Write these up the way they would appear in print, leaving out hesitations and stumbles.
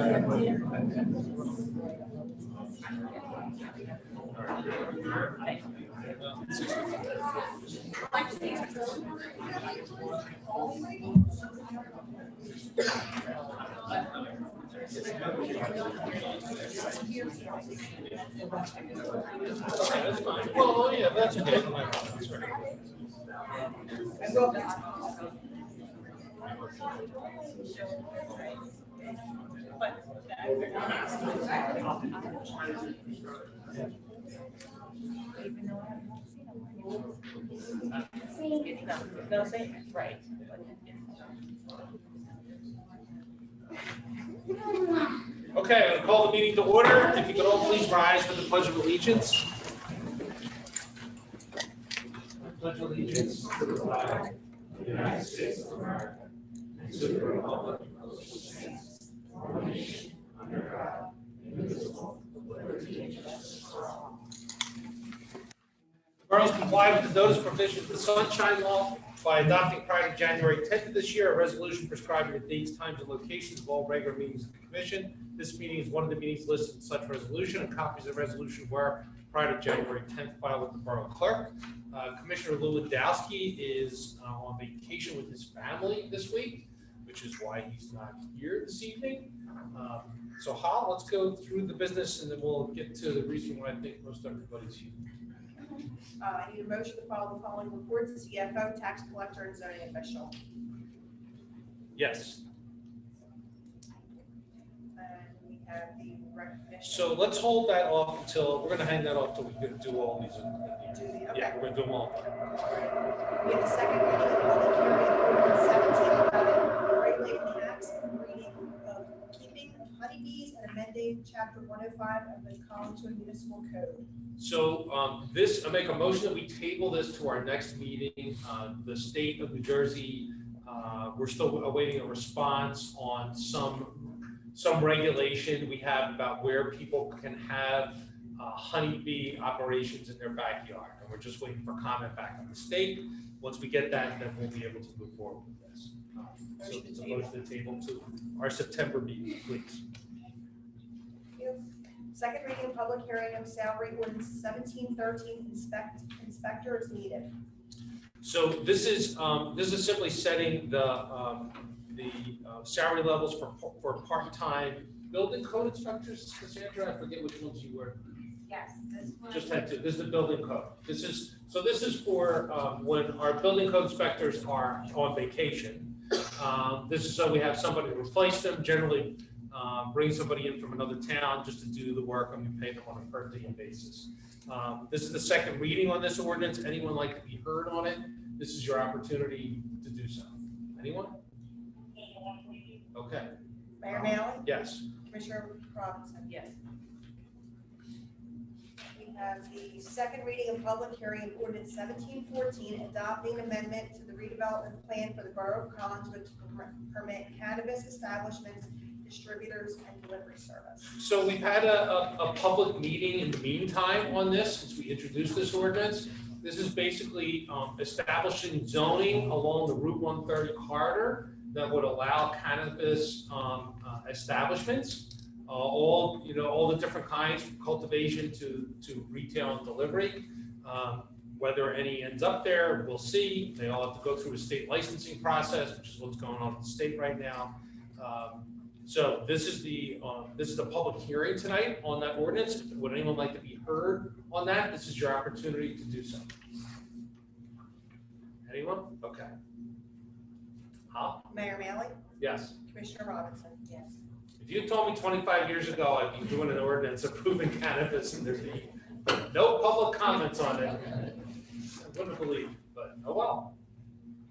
That's fine. Well, yeah, that's okay. Right. Okay, I'll call the meeting to order. If you could all please rise for the Pledge of Allegiance. Pledge allegiance to the flag of the United States of America and to the republic for which it stands, one nation, under God, indivisible, with liberty and justice for all. The boroughs comply with the notice provisions of the Sunshine Law by adopting prior to January 10th of this year a resolution prescribing the dates, times, and locations of all regular meetings of the Commission. This meeting is one of the meetings listed in such resolution, and copies of the resolution were prior to January 10th filed with the Borough Clerk. Commissioner Lewandowski is on vacation with his family this week, which is why he's not here this evening. So Hal, let's go through the business and then we'll get to the reason why I think most everybody's here. I need a motion to follow the following reports: CFO, tax collector, and zoning official. Yes. And we have the recognition. So let's hold that off until, we're gonna hang that off till we get to do all these. Okay. Yeah, we're gonna do them all. We have the second reading of public hearing ordinance 17, regulating the acts and breeding of keeping honeybees and amending chapter 105 of the Collingwood Municipal Code. So I make a motion that we table this to our next meeting. The state of New Jersey, we're still awaiting a response on some regulation we have about where people can have honeybee operations in their backyard. And we're just waiting for comment back from the state. Once we get that, then we'll be able to move forward with this. So it's a motion to table to our September meeting, please. Second reading of public hearing of salary ordinance 1713, inspector is needed. So this is simply setting the salary levels for part-time building code inspectors. Cassandra, I forget which ones you were. Yes, this one. Just had to. This is the building code. This is for when our building code inspectors are on vacation. This is so we have somebody to replace them. Generally, bring somebody in from another town just to do the work, and we pay them on a per diem basis. This is the second reading on this ordinance. Anyone like to be heard on it? This is your opportunity to do so. Anyone? Okay. Mayor Maley? Yes. Commissioner Robinson? Yes. We have the second reading of public hearing of ordinance 1714, adopting amendment to the redevelopment plan for the Borough of Collinswood to permit cannabis establishments, distributors, and delivery service. So we've had a public meeting in the meantime on this since we introduced this ordinance. This is basically establishing zoning along the Route 130 corridor that would allow cannabis establishments, all the different kinds, from cultivation to retail and delivery. Whether any ends up there, we'll see. They all have to go through a state licensing process, which is what's going on in the state right now. So this is the public hearing tonight on that ordinance. Would anyone like to be heard on that? This is your opportunity to do so. Anyone? Okay. Mayor Maley? Yes. Commissioner Robinson? Yes. If you told me 25 years ago I'd be doing an ordinance approving cannabis and there'd be no public comments on it, I wouldn't believe, but oh well.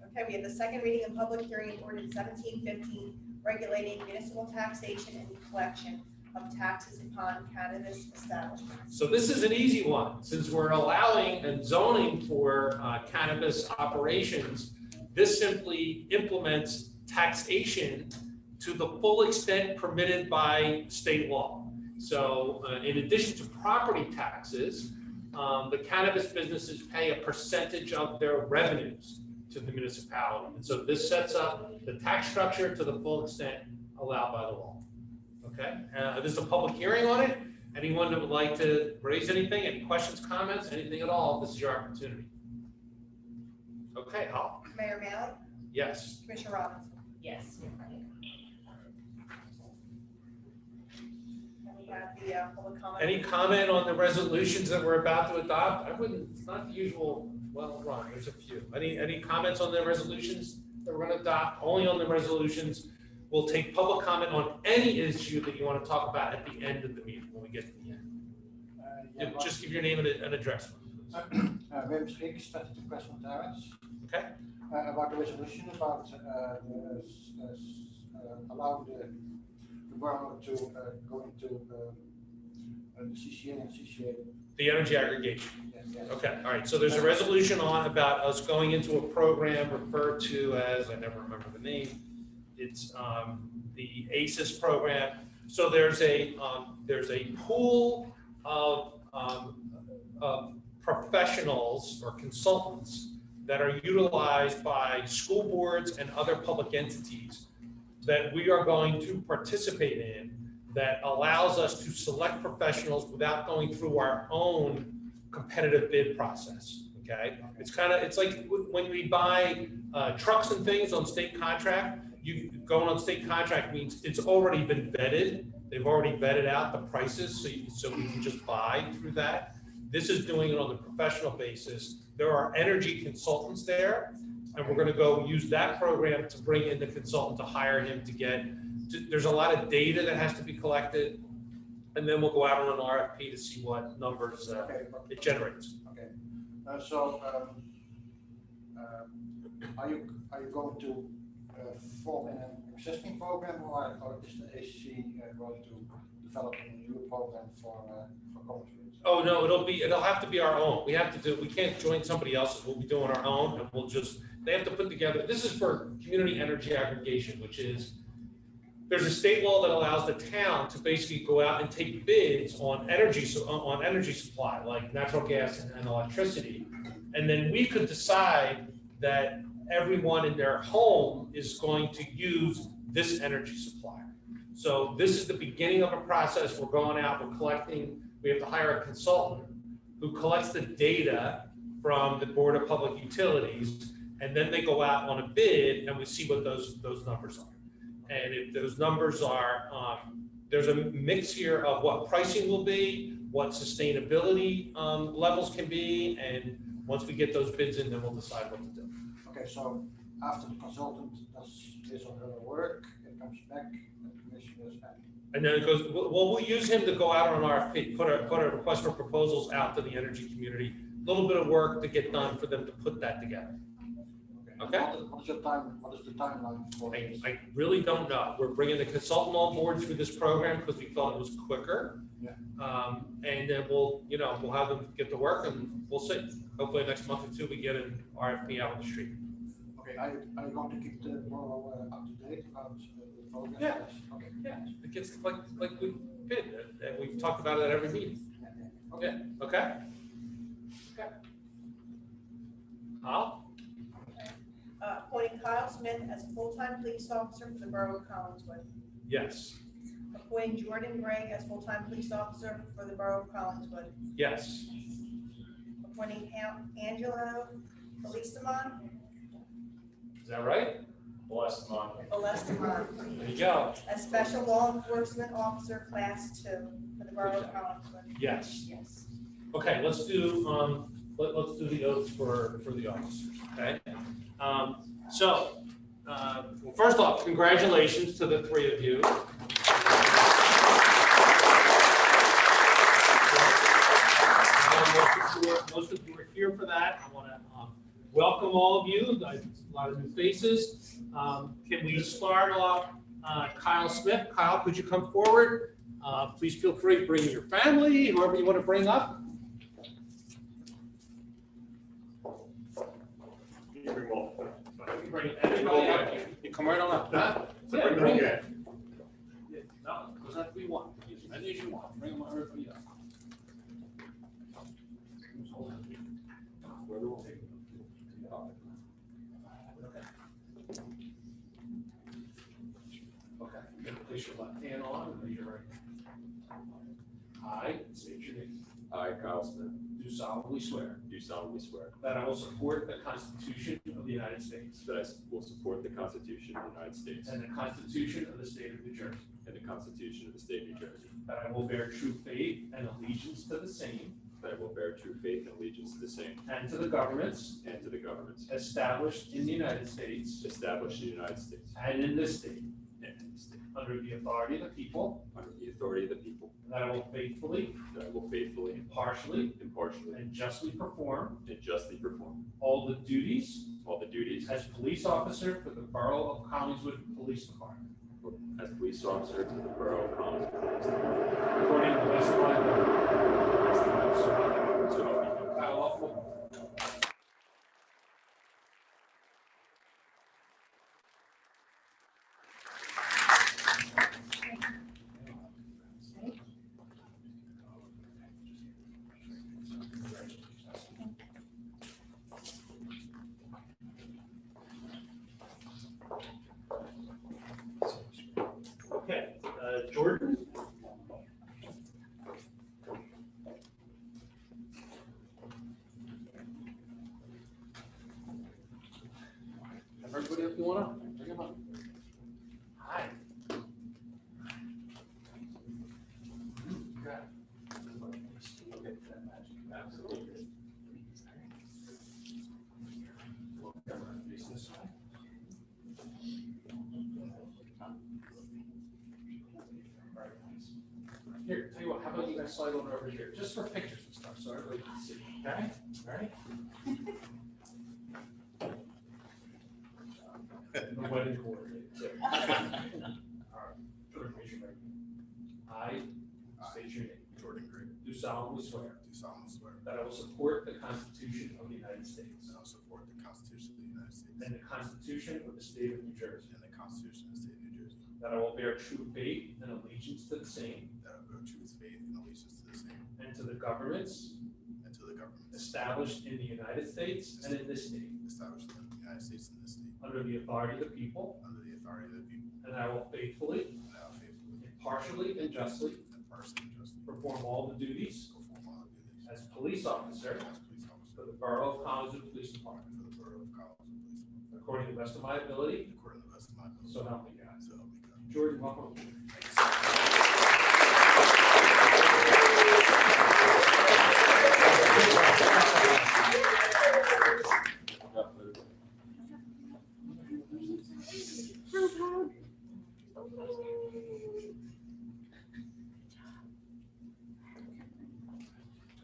Okay, we have the second reading of public hearing of ordinance 1715, regulating municipal taxation and collection of taxes upon cannabis establishments. So this is an easy one. Since we're allowing and zoning for cannabis operations, this simply implements taxation to the full extent permitted by state law. So in addition to property taxes, the cannabis businesses pay a percentage of their revenues to the municipality. And so this sets up the tax structure to the full extent allowed by the law. Okay, this is a public hearing on it. Anyone that would like to raise anything, any questions, comments, anything at all, this is your opportunity. Okay, Hal? Mayor Mallon, Yes. Commissioner Robinson. Yes. And we have the public comment. Any comment on the resolutions that we're about to adopt? I wouldn't, it's not the usual, well, Ron, there's a few. Any comments on the resolutions that we're gonna adopt? Only on the resolutions. We'll take public comment on any issue that you want to talk about at the end of the meeting, when we get to the end. Just give your name and address. Wim Schiks, 22 Westland Terrace. Okay? About the resolution about allow the borough to go into the CCA and CCA. The energy aggregation. Yes. Okay, all right. So there's a resolution on about us going into a program referred to as, I never remember the name. It's the ACES program. So there's a pool of professionals or consultants that are utilized by school boards and other public entities that we are going to participate in, that allows us to select professionals without going through our own competitive bid process. Okay, it's like when we buy trucks and things on state contract. You going on state contract means it's already been vetted. They've already vetted out the prices, so we can just buy through that. This is doing it on the professional basis. There are energy consultants there, and we're going to go use that program to bring in the consultant to hire him there's a lot of data that has to be collected, and then we'll go out on an RFP to see what numbers it generates. Okay. Are you going to form an existing program, or is the AC going to develop a new program for Coventry? Oh no, it'll have to be our own. We can't join somebody else's. We'll be doing our own, and they have to put together. This is for community energy aggregation, which is there's a state law that allows the town to basically go out and take bids on energy supply, like natural gas and electricity, and then we could decide that everyone in their home is going to use this energy supplier. So this is the beginning of a process. We're going out, we're collecting, we have to hire a consultant who collects the data from the Board of Public Utilities, and then they go out on a bid and we see what those numbers are. And if those numbers are, there's a mix here of what pricing will be, what sustainability levels can be, and once we get those bids in, then we'll decide what to do. Okay, so after the consultant does his or her work, it comes back and the commissioner is happy. And then it goes, well, we'll use him to go out on an RFP, put a request for proposals out to the energy community, a little bit of work to get done for them to put that together. Okay? What is the timeline for this? I really don't know. We're bringing the consultant on board through this program because we thought it was quicker. Yeah. And then we'll have them get to work and we'll see. Hopefully next month or two, we get an RFP out on the street. Okay, are you going to keep the borough up to date about the program? Yeah. Yes. Okay. Yeah, it gets like we did, and we've talked about it at every meeting. Okay. Okay? Okay. Hal? Appointing Kyle Smith as a full-time police officer for the Borough of Collingswood. Yes. Appointing Jordan Gregg as full-time police officer for the Borough of Collingswood. Yes. Appointing Angelo Bellissimo, Is that right? Bellissimo There you go. as special law enforcement officer class 2 for the Borough of Collingswood. Yes. Yes. Okay, let's do let's do the oaths for the officers. Okay. Well, first off, congratulations to the three of you. Most of you are here for that. I want to welcome all of you. A lot of new faces. Can we start off? Kyle Smith. Kyle, could you come forward? Please feel free to bring your family, whoever you want to bring up. Bring everybody up. You come right on up. Huh? Yeah, bring it. No, doesn't have to be one. As many as you want. Bring them everybody up. Okay. Place your left hand on and raise your right hand. I state your name. I, Kyle Smith, Do solemnly swear do solemnly swear that I will support the Constitution of the United States that I will support the Constitution of the United States and the Constitution of the State of New Jersey, and the Constitution of the State of New Jersey, that I will bear true faith and allegiance to the same that I will bear true faith and allegiance to the same and to the governments and to the governments established in the United States established in the United States and in this state, and in the state, under the authority of the people, under the authority of the people, and that I will faithfully, that I will faithfully, impartially, impartially, and justly perform and justly perform all the duties all the duties as police officer for the Borough of Collingswood Police Department, as police officer to the Borough of Collingswood Police Department. according to the best of my ability. So help me God. Kyle, welcome. Okay, Jordan? Everybody, if you wanna, bring him up. Hi. Absolutely. Face this way. Here, tell you what, how about you guys slide on over here, just for pictures and stuff, so everybody can see, okay? Ready? The wedding coordinator, too. All right, Jordan, raise your right hand. I state your name. Jordan Gray, Do solemnly swear do solemnly swear that I will support the Constitution of the United States that I will support the Constitution of the United States and the Constitution of the State of New Jersey, and the Constitution of the State of New Jersey, that I will bear true faith and allegiance to the same that I will bear true faith and allegiance to the same and to the governments and to the governments established in the United States and in this state, established in the United States and this state, under the authority of the people, under the authority of the people, and that I will faithfully, and I will faithfully, impartially, and justly impartially, and justly perform all the duties perform all the duties as police officer as police officer for the Borough of Collingswood Police Department, for the Borough of Collingswood Police Department, according to the best of my ability, according to the best of my ability. so help me God. So help me God. Jordan, welcome.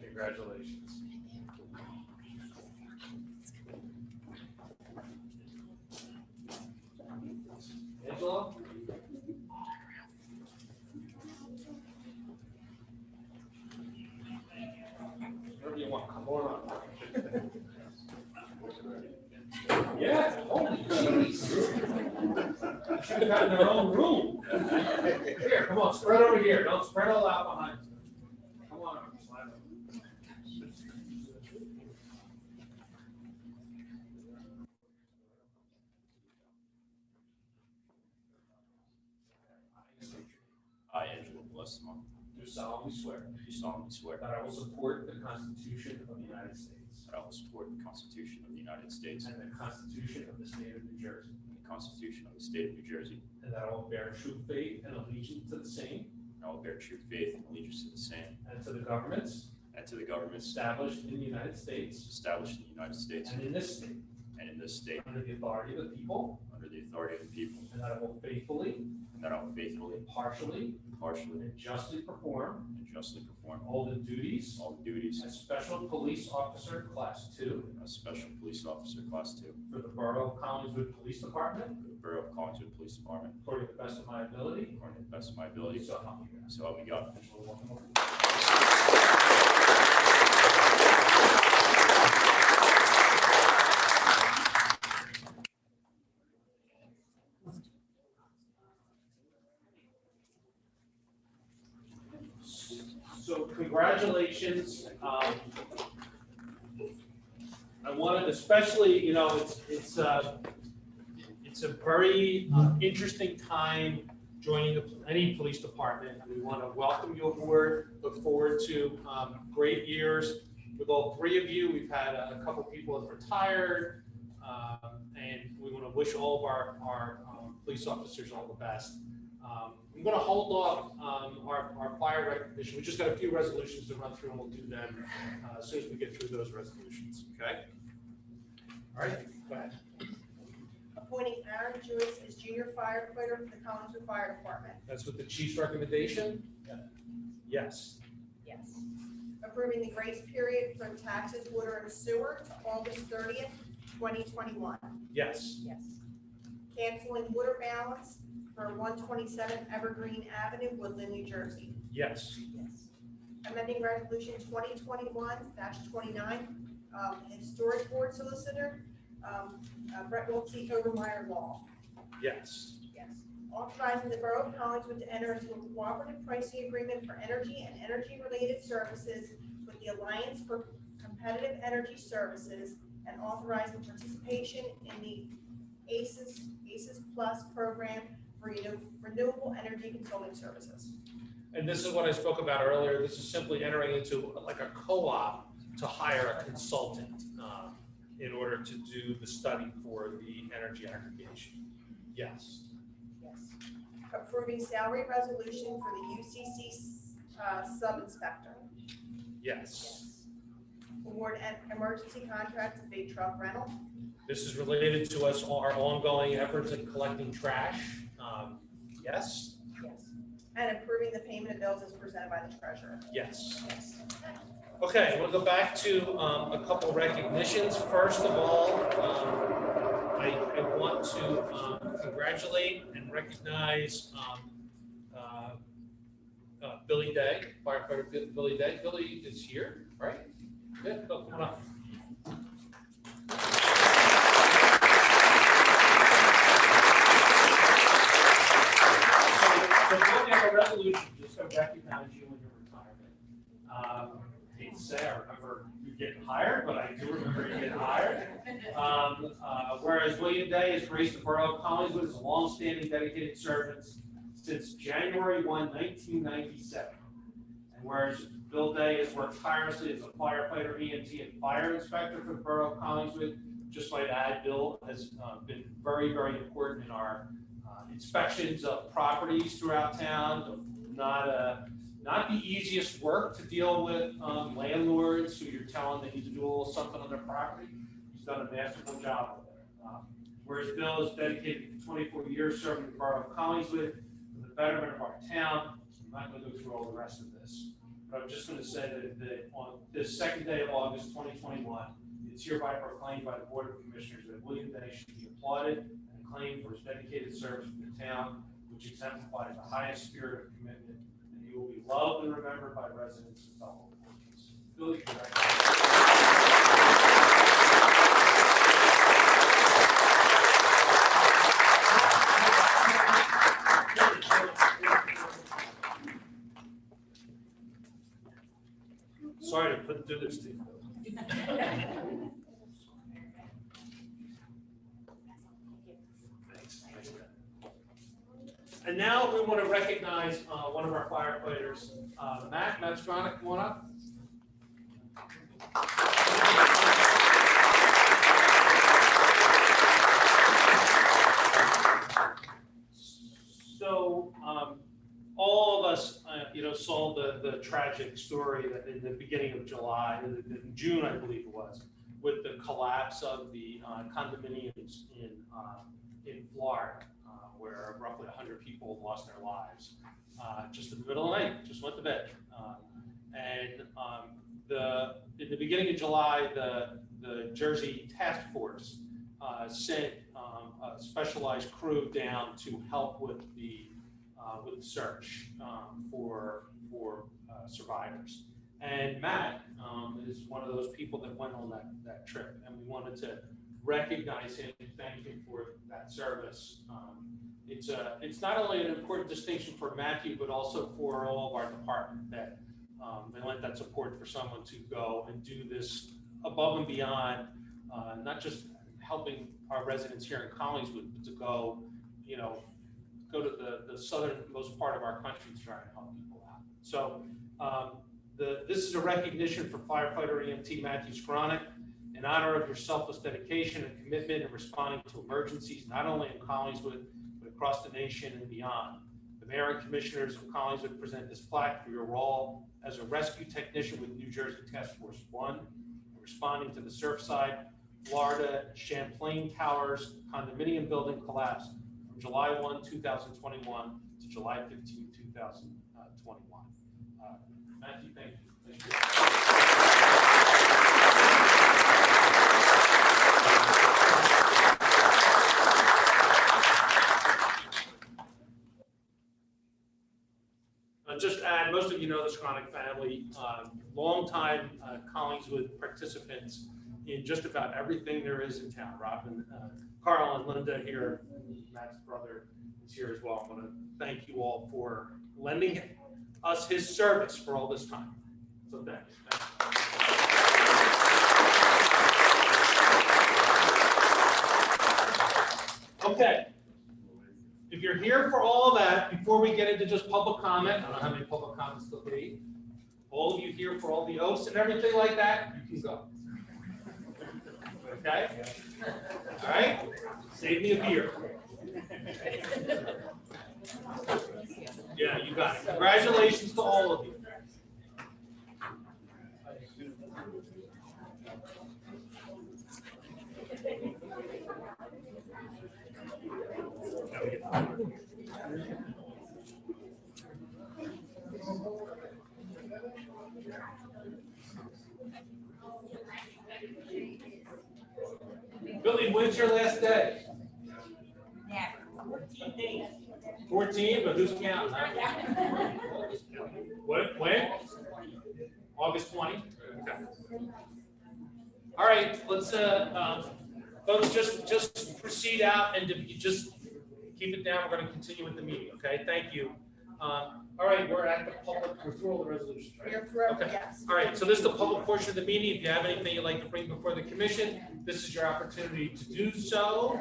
Congratulations. Angela? Whatever you want, come on up. Yeah, holy jeez. Should have gotten their own room. Here, come on, spread over here. Don't spread all out behind you. Come on, slide over. I, Angela Blessman, Do solemnly swear do solemnly swear that I will support the Constitution of the United States that I will support the Constitution of the United States and the Constitution of the State of New Jersey, and the Constitution of the State of New Jersey, and that I will bear true faith and allegiance to the same and I will bear true faith and allegiance to the same and to the governments and to the governments established in the United States established in the United States and in this state, and in this state, under the authority of the people, under the authority of the people, and that I will faithfully, and that I will faithfully, impartially, impartially, and justly perform and justly perform all the duties all the duties as Special Police Officer Class 2 as Special Police Officer Class 2 for the Borough of Collingswood Police Department, for the Borough of Collingswood Police Department, according to the best of my ability, according to the best of my ability, so help me God. so help me God. Angela, welcome over. So congratulations. I wanted especially, it's a very interesting time joining any police department. We want to welcome you aboard. Look forward to great years with all three of you. We've had a couple people have retired, and we want to wish all of our police officers all the best. I'm going to hold off our fire recognition. We just got a few resolutions to run through, and we'll do them as soon as we get through those resolutions. Okay? All right, go ahead. Appointing Aaron Joyce as junior firefighter for the Collinswood Fire Department. That's with the chief's recommendation? Yes. Yes. Approving the grace period from taxes, water, and sewer to August 30th, 2021. Yes. Yes. Canceling water balance for 127 Evergreen Avenue, Woodland, New Jersey. Yes. Yes. Amending Resolution 2021-29, Historic Board Solicitor, Brett Wiltsey, Overmeyer Law. Yes. Yes. Authorizing the Borough of Collinswood to enter into a cooperative pricing agreement for energy and energy-related services with the Alliance for Competitive Energy Services, and authorizing participation in the ACES Plus program for renewable energy consulting services. And this is what I spoke about earlier. This is simply entering into like a co-op to hire a consultant in order to do the study for the energy aggregation. Yes. Yes. Approving salary resolution for the UCC sub-inspector. Yes. Award an emergency contract to Big Truck Rental. This is related to our ongoing efforts in collecting trash. Yes. Yes. And approving the payment of bills as presented by the treasurer. Yes. Yes. Okay, we'll go back to a couple recognitions. First of all, I want to congratulate and recognize Billy Day, firefighter Billy Day. Billy is here, right? Good, come on up. So we'll have a resolution just to recognize you in your retirement. Hate to say, I remember you getting hired, but I do remember you getting hired. Whereas William Day has graced the Borough of Collinswood as a longstanding dedicated servant since January 1, 1997. And whereas Bill Day has worked tirelessly as a firefighter, EMT, and fire inspector for the Borough of Collinswood, just might add, Bill has been very, very important in our inspections of properties throughout town. Not the easiest work to deal with landlords who you're telling they need to do a little something on their property. He's done a masterful job with it. Whereas Bill is dedicated to 24 years serving the Borough of Collinswood for the betterment of our town. So I'm not going to go through all the rest of this, but I'm just going to say that on this second day of August 2021, it's hereby proclaimed by the Board of Commissioners that William Day should be applauded and acclaimed for his dedicated service to the town, which exemplifies the highest spirit of commitment, and he will be loved and remembered by residents and fellow employees. Billy, sorry to put through this to you. Thanks. And now we want to recognize one of our firefighters, Matt Stronick, come on up. So all of us, saw the tragic story that in the beginning of July, in June, I believe it was, with the collapse of the condominiums in Florida, where roughly 100 people lost their lives just in the middle of the night, just went to bed. In the beginning of July, the Jersey Task Force sent a specialized crew down to help with the search for survivors. And Matt is one of those people that went on that trip, and we wanted to recognize him and thank him for that service. It's not only an important distinction for Matthew, but also for all of our department that they lent that support for someone to go and do this above and beyond, not just helping our residents here in Collingswood, but to go, go to the southernmost part of our country to try and help people out. So this is a recognition for firefighter EMT Matthew Skronik in honor of your selfless dedication and commitment in responding to emergencies, not only in Collingswood, but across the nation and beyond. The Mayor and Commissioners of Collingswood present this plaque for your role as a rescue technician with New Jersey Task Force 1, responding to the Surfside, Florida, Champlain Towers condominium building collapse from July 1, 2021 to July 15, 2021. Matthew, thank you. Thank you. Just add, most of you know the Skronik family, longtime Collingswood participants in just about everything there is in town. Robin, Carl and Linda here, Matt's brother is here as well. I want to thank you all for lending us his service for all this time. So thanks. Okay. If you're here for all of that, before we get into just public comment, I don't know how many public comments there'll be. All of you here for all the oaths and everything like that, you can go. Okay? All right? Save me a beer. Yeah, you got it. Congratulations to all of you. Billy, when's your last day? 14 days. 14, but who's counting? Huh? What, when? August 20? Okay. All right, let's, folks, just proceed out, and if you just keep it down, we're going to continue with the meeting, okay? Thank you. All right, we're at the public referral resolution, right? You're correct, Okay. yes. All right, so this is the public portion of the meeting. If you have anything you'd like to bring before the commission, this is your opportunity to do so.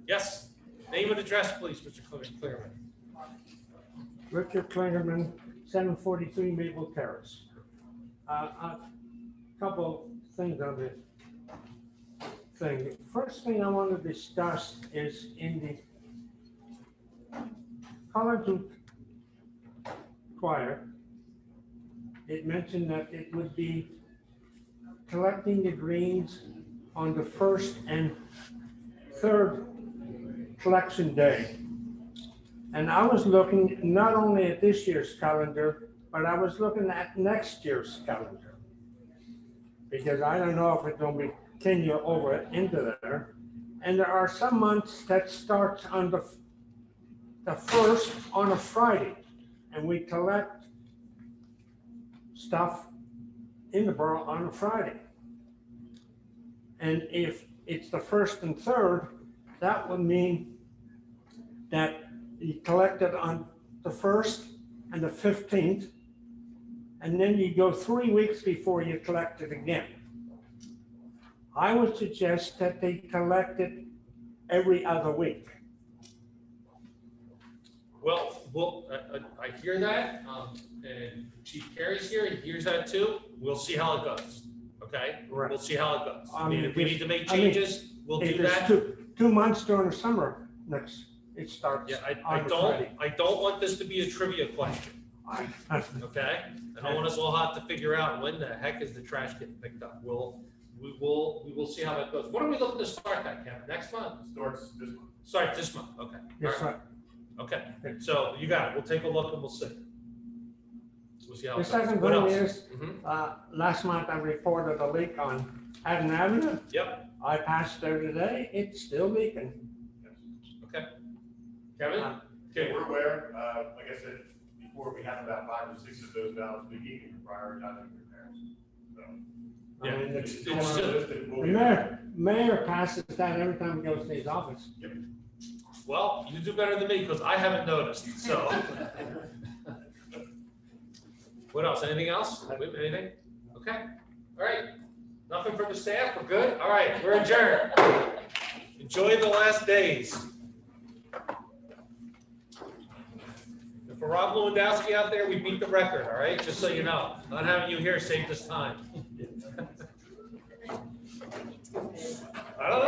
Yes, name and address, please, Mr. Clearman. Richard Klingerman, 743 Maple Terrace. A couple things on this thing. The first thing I want to discuss is in the Collingswood Choir, it mentioned that it would be collecting the greens on the first and third collection day. And I was looking not only at this year's calendar, but I was looking at next year's calendar. Because I don't know if it's going to continue over into there. And there are some months that starts on the first on a Friday. And we collect stuff in the borough on a Friday. And if it's the first and third, that would mean that you collect it on the 1st and the 15th, and then you go 3 weeks before you collect it again. I would suggest that they collect it every other week. Well, I hear that, and Chief Carey's here, he hears that too. We'll see how it goes, okay? Right. We'll see how it goes. I I mean, mean, if we need to make I mean, changes, we'll If do it's that. two months during the summer, it starts Yeah, on a Friday. I don't want this to be a trivia question, okay? I don't want us all have to figure out when the heck is the trash getting picked up. We will see how that goes. When are we looking to start that, Kevin? Next month? Starts this month. Start this month, okay. Yes, All right. sir. Okay, so you got it. We'll take a look and we'll see. We'll see how The it goes. second What thing else? is, Mhm. last month I reported a leak on Haddon Avenue. Yep, I passed there today, it's still leaking. okay. Kevin? Uh, Okay. We're aware, like I said, before we had about 5 or 6 of those valves leaking and prioritizing repairs. So Yeah, I mean, it's it's still on still- the list and we'll The get mayor passes that every time he goes to his office. Well, you do better than me because I haven't noticed, so. What else? Anything else? Anything? Okay, all right. Nothing from the staff? We're good? All right, we're adjourned. Enjoy the last days. for Rob Lewandowski out there, we beat the record, all right? Just so you know. Not having you here saved us time.